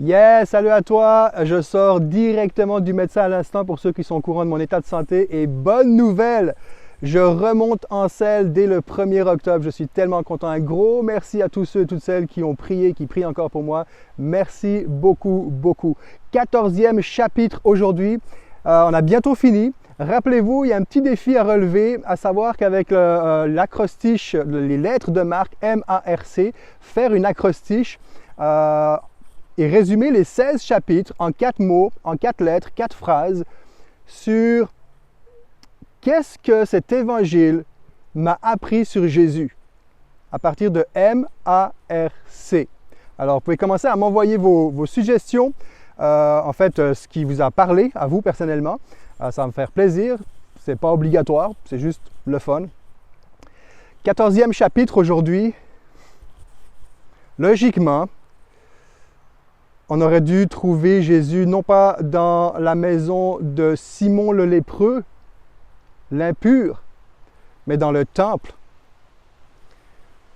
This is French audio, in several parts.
Yes, salut à toi. Je sors directement du médecin à l'instant pour ceux qui sont au courant de mon état de santé. Et bonne nouvelle, je remonte en selle dès le 1er octobre. Je suis tellement content. Un gros merci à tous ceux et toutes celles qui ont prié, qui prient encore pour moi. Merci beaucoup, beaucoup. 14e chapitre aujourd'hui. On a bientôt fini. Rappelez-vous, il y a un petit défi à relever, à savoir qu'avec l'acrostiche, les lettres de marque M-A-R-C, faire une acrostiche et résumer les 16 chapitres en 4 mots, en 4 lettres, 4 phrases sur qu'est-ce que cet évangile m'a appris sur Jésus à partir de M-A-R-C. Alors, vous pouvez commencer à m'envoyer vos suggestions, ce qui vous a parlé à vous personnellement. Ça va me faire plaisir, c'est pas obligatoire, c'est juste le fun. 14e chapitre aujourd'hui. Logiquement, on aurait dû trouver Jésus non pas dans la maison de Simon le lépreux, l'impur, mais dans le temple,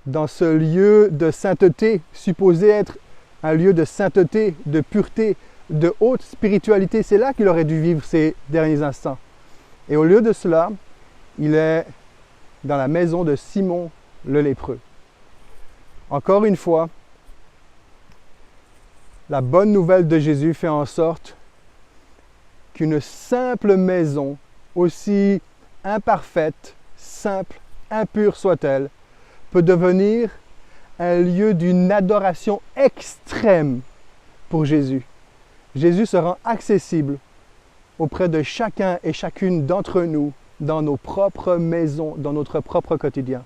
dans ce lieu de sainteté, supposé être un lieu de sainteté, de pureté, de haute spiritualité. C'est là qu'il aurait dû vivre ces derniers instants. Et au lieu de cela, il est dans la maison de Simon le lépreux. Encore une fois, la bonne nouvelle de Jésus fait en sorte qu'une simple maison, aussi imparfaite, simple, impure soit-elle, peut devenir un lieu d'une adoration extrême pour Jésus. Jésus se rend accessible auprès de chacun et chacune d'entre nous dans nos propres maisons, dans notre propre quotidien.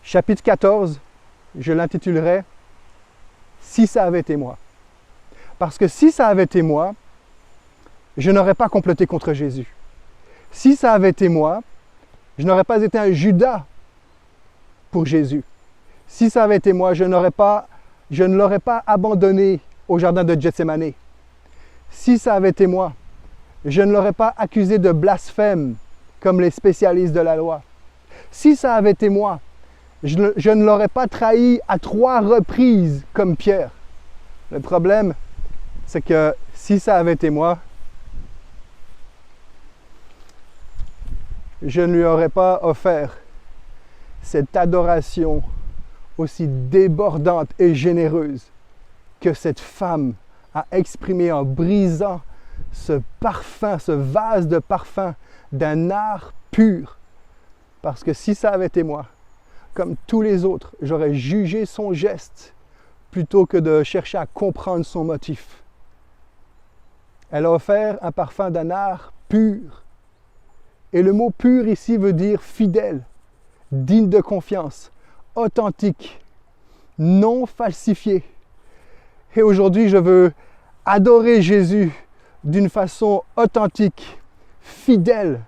Chapitre 14, je l'intitulerai « Si ça avait été moi ». Parce que si ça avait été moi, je n'aurais pas comploté contre Jésus. Si ça avait été moi, je n'aurais pas été un Judas pour Jésus. Si ça avait été moi, je ne l'aurais pas abandonné au jardin de Gethsémane. Si ça avait été moi, je ne l'aurais pas accusé de blasphème comme les spécialistes de la loi. Si ça avait été moi, je ne l'aurais pas trahi à 3 reprises comme Pierre. Le problème, c'est que si ça avait été moi, je ne lui aurais pas offert cette adoration aussi débordante et généreuse que cette femme a exprimé en brisant ce parfum, ce vase de parfum d'un art pur. Parce que si ça avait été moi, comme tous les autres, j'aurais jugé son geste plutôt que de chercher à comprendre son motif. Elle a offert un parfum d'un art pur. Et le mot pur ici veut dire fidèle, digne de confiance, authentique, non falsifié. Et aujourd'hui, je veux adorer Jésus d'une façon authentique, fidèle,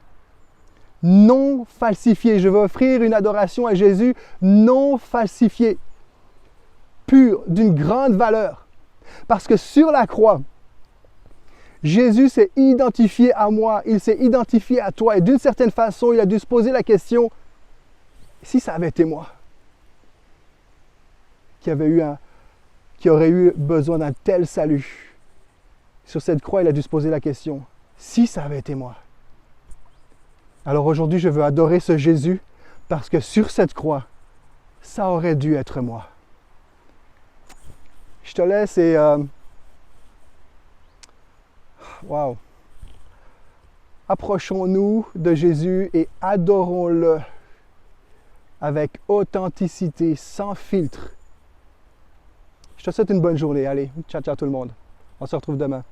non falsifiée. Je veux offrir une adoration à Jésus non falsifiée, pure, d'une grande valeur. Parce que sur la croix, Jésus s'est identifié à moi, il s'est identifié à toi. Et d'une certaine façon, il a dû se poser la question, si ça avait été moi qui aurait eu besoin d'un tel salut. Sur cette croix, il a dû se poser la question, si ça avait été moi. Alors aujourd'hui, je veux adorer ce Jésus parce que sur cette croix, ça aurait dû être moi. Je te laisse et... Wow! Approchons-nous de Jésus et adorons-le avec authenticité, sans filtre. Je te souhaite une bonne journée. Allez, ciao, ciao tout le monde. On se retrouve demain.